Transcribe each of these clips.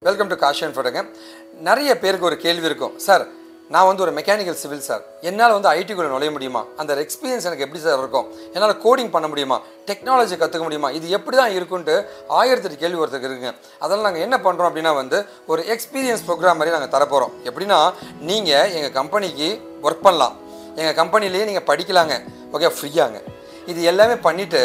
Welcome to Kashi and ஃபோட்டோங்க. நிறைய பேருக்கு ஒரு கேள்வி இருக்கும், சார் நான் வந்து ஒரு மெக்கானிக்கல் சிவில் சார், என்னால் வந்து ஐடிக்குள்ளே நுழைய முடியுமா, அந்த எக்ஸ்பீரியன்ஸ் எனக்கு எப்படி சார் இருக்கும், என்னால் கோடிங் பண்ண முடியுமா, டெக்னாலஜி கற்றுக்க முடியுமா, இது எப்படி தான் இருக்குன்ட்டு 1008 கேள்வி ஒருத்தருக்கு இருக்குங்க. அதெல்லாம் நாங்கள் என்ன பண்ணுறோம் அப்படின்னா வந்து ஒரு எக்ஸ்பீரியன்ஸ் ப்ரோக்ராம் மாதிரி நாங்கள் தரப்போகிறோம். எப்படின்னா நீங்கள் எங்கள் கம்பெனிக்கு ஒர்க் பண்ணலாம், எங்கள் கம்பெனிலேயே நீங்கள் படிக்கலாங்க, ஓகே, ஃப்ரீயாங்க. இது எல்லாமே பண்ணிவிட்டு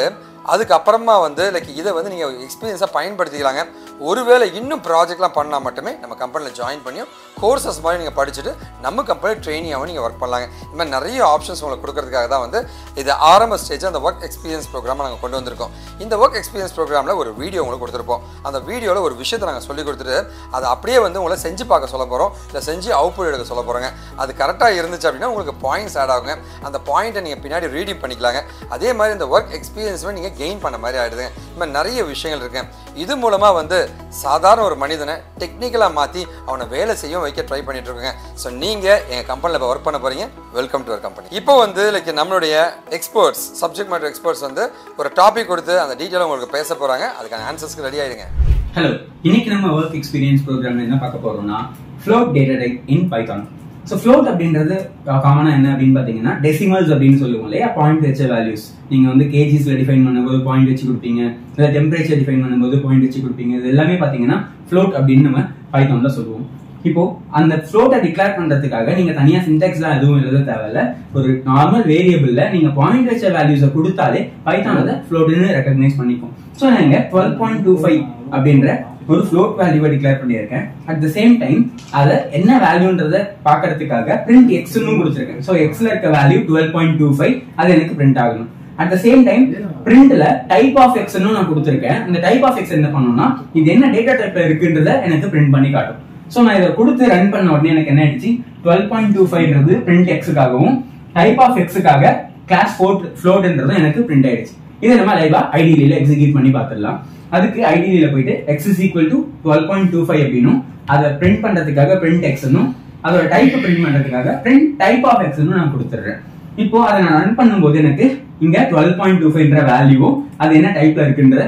அதுக்கப்புறமா வந்து இதை வந்து நீங்கள் எக்ஸ்பீரியன்ஸாக பயன்படுத்திக்கலாங்க. ஒருவேளை இன்னும் ப்ராஜெக்ட்லாம் பண்ணால் மட்டுமே நம்ம கம்பெனியில் ஜாயின் பண்ணியும் கோர்சஸ் மாதிரி நீங்கள் படிச்சுட்டு நம்ம கம்பெனியில் ட்ரெயினியாகவும் நீங்கள் ஒர்க் பண்ணலாங்க. இந்த மாதிரி நிறைய ஆப்ஷன்ஸ் உங்களுக்கு கொடுக்கறதுக்காக தான் வந்து இது ஆரம்ப ஸ்டேஜ் அந்த ஒர்க் எக்ஸ்பீரியன்ஸ் ப்ரோக்ராமை நாங்கள் கொண்டு வந்திருக்கோம். இந்த ஒர்க் எக்ஸ்பீரியன்ஸ் ப்ரோக்ராமில் ஒரு வீடியோ உங்களுக்கு கொடுத்துருப்போம். அந்த வீடியோவில் ஒரு விஷயத்தை நாங்கள் சொல்லி கொடுத்துட்டு அதை அப்படியே வந்து உங்களை செஞ்சு பார்க்க சொல்ல போகிறோம், இல்லை செஞ்சு அவுட்புட் எடுக்க சொல்ல போகிறோங்க. அது கரெக்டாக இருந்துச்சு அப்படின்னா உங்களுக்கு பாயிண்ட்ஸ் ஆட் ஆகுங்க. அந்த பாயிண்ட்டை நீங்கள் பின்னாடி ரீடிங் பண்ணிக்கலாங்க. அதே மாதிரி இந்த ஒர்க் எக்ஸ்பீரியன்ஸுமே நீங்கள் கெயின் பண்ண மாதிரி ஆகிடுதுங்க. இந்த மாதிரி நிறைய விஷயங்கள் இருக்கு. இது மூலமாக வந்து சாதாரண ஒரு மனிதனை டெக்னிக்கலாக மாற்றி அவனை வேலை செய்ய வைக்க ட்ரை பண்ணிட்டு இருக்கோங்க. ஸோ நீங்கள் எங்கள் கம்பெனியில் இப்போ ஒர்க் பண்ண போகிறீங்க, வெல்கம் டு அவர் கம்பெனி. இப்போ வந்து நம்மளுடைய எக்ஸ்பர்ட்ஸ், சப்ஜெக்ட் மேட்டர் எக்ஸ்பர்ட்ஸ் வந்து ஒரு டாபிக் கொடுத்து அந்த டீட்டெயிலாக உங்களுக்கு பேச போகிறாங்க. அதுக்கான ஆன்சர்ஸ்க்கு ரெடி ஆகிடுங்க. ஹலோ, இன்னைக்கு நம்ம ஒர்க் எக்ஸ்பீரியன்ஸ் ப்ரோக்ராம்ல என்ன பார்க்க போறோம்னா ஃப்ளோட் டேட்டா டைப் இன் பைத்தான். ஸோ ஃப்ளோட் அப்படின்றது காமனாக என்ன அப்படின்னு பார்த்தீங்கன்னா டெசிமல்ஸ் அப்படின்னு சொல்லுவோம் இல்லையா, பாயிண்ட் வச்ச வேல்யூஸ். நீங்கள் வந்து கேஜிஸில் டிஃபைன் பண்ணும்போது பாயிண்ட் வச்சு கொடுப்பீங்க, இல்லை டெம்பரேச்சர் டிஃபைன் பண்ணும்போது பாயிண்ட் வச்சு கொடுப்பீங்க. இது எல்லாமே பார்த்தீங்கன்னா ஃப்ளோட் அப்படின்னு நம்ம பைத்தான்ல சொல்லுவோம். இப்போ அந்த ஃப்ளோட்டை டிக்ளேர் பண்றதுக்காக நீங்க தனியா சின்டாக்ஸ்லாம் எதுவும் எழுத தேவையில்ல. ஒரு நார்மல் வேரியபிள்ல நீங்க பாயிண்ட் வச்ச வேல்யூஸை கொடுத்தாலே பைத்தான் அதை ஃப்ளோட்னு ரெகக்னைஸ் பண்ணிக்கும். ஸோ நாங்க 12.25 அப்படின்ற ஒரு ஃப்ளோட் வேல்யூவை டிக்ளேர் பண்ணியிருக்கேன். அட் த சேம் டைம் அதை என்ன வேல்யூன்றத பாக்குறதுக்காக பிரிண்ட் எக்ஸ்னு கொடுத்துருக்கேன். ஸோ எக்ஸ்ல இருக்க வேல்யூ 12.25 அது எனக்கு பிரிண்ட் ஆகணும். அட் த சேம் டைம் பிரிண்ட்ல டைப் ஆஃப் எக்ஸ்னு நான் கொடுத்துருக்கேன். இந்த டைப் ஆஃப் எக்ஸ் என்ன பண்ணணும்னா இது என்ன டேட்டா டைப்ல இருக்குன்றத எனக்கு பிரிண்ட் பண்ணி காட்டும். ஸோ நான் இதை கொடுத்து ரன் பண்ண உடனே எனக்கு என்ன ஆயிடுச்சு, 12.25ன்றது பிரிண்ட் எக்ஸுக்காகவும் டைப் ஆஃப் எக்ஸுக்காக கிளாஸ் ஃப்ளோட்ன்றதும் எனக்கு பிரிண்ட் ஆயிடுச்சு. இதை நம்ம லைவா ஐடியில எக்ஸிக்யூட் பண்ணி பார்த்துடலாம். அதுக்கு ஐடியில போயிட்டு x is equal to 12.25 அப்படின்னும் அதை பிரிண்ட் பண்றதுக்காக பிரிண்ட் எக்ஸ்னும் அதோட டைப் பிரிண்ட் பண்றதுக்காக பிரிண்ட் டைப் ஆஃப் எக்ஸ்னு நான் கொடுத்துடுறேன். இப்போ அதை நான் ரன் பண்ணும்போது எனக்கு இங்க 12.25ன்ற வேல்யூவும் அது என்ன டைப்ல இருக்குன்ற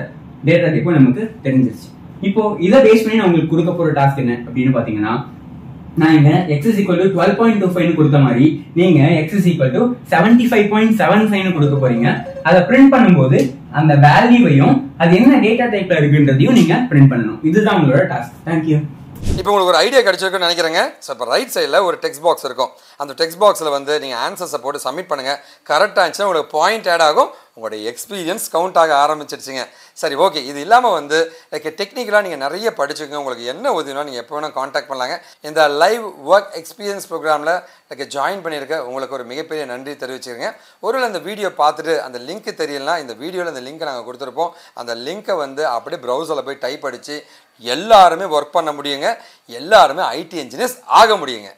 டேட்டா டைப்பும் நமக்கு தெரிஞ்சிருச்சு. இப்போ இதை பேஸ் பண்ணி நான் உங்களுக்கு கொடுக்க போற டாஸ்க் என்ன அப்படின்னு பாத்தீங்கன்னா, நான் இங்க x is equal to 12.25 கொடுத்த மாதிரி நீங்க x is equal to 75.75 கொடுக்க போறீங்க. அதை பிரிண்ட் பண்ணும்போது அந்த வேல்யூவையும் அது என்ன டேட்டா டைப்ல இருக்குன்றதையும் நீங்க பிரிண்ட் பண்ணணும். இதுதான் உங்களோட டாஸ்க். தேங்க்யூ. இப்போ உங்களுக்கு ஒரு ஐடியா கிடைச்சிருக்குன்னு நினைக்கிறேங்க. ஸோ இப்போ ரைட் சைடில் ஒரு டெக்ஸ்ட் பாக்ஸ் இருக்கும். அந்த டெக்ஸ்ட் பாக்ஸில் வந்து நீங்கள் ஆன்சர்ஸை போட்டு சப்மிட் பண்ணுங்கள். கரெக்டாக இருந்துச்சுன்னா உங்களுக்கு பாயிண்ட் ஆட் ஆகும், உங்களுடைய எக்ஸ்பீரியன்ஸ் கவுண்ட் ஆக ஆரம்பிச்சிருச்சுங்க. சரி, ஓகே. இது இல்லாமல் வந்து டெக்னிக்கலாக நீங்கள் நிறைய படிச்சுக்கோங்க. உங்களுக்கு என்ன உதவினா நீங்கள் எப்போ வேணால் காண்டாக்ட் பண்ணலாங்க. இந்த லைவ் ஒர்க் எக்ஸ்பீரியன்ஸ் ப்ரோக்ராமில் ஜாயின் பண்ணியிருக்க உங்களுக்கு ஒரு மிகப்பெரிய நன்றி தெரிவிச்சுருங்க. ஒருவேளை இந்த வீடியோ பார்த்துட்டு அந்த லிங்க் தெரியலனா இந்த வீடியோவில் இந்த லிங்க்கை நாங்கள் கொடுத்துருப்போம். அந்த லிங்க்கை வந்து அப்படியே ப்ரௌசரில் போய் டைப் அடித்து எல்லாருமே ஒர்க் பண்ண முடியுங்க. எல்லாருமே ஐடி இன்ஜினியர்ஸ் ஆக முடியுங்க.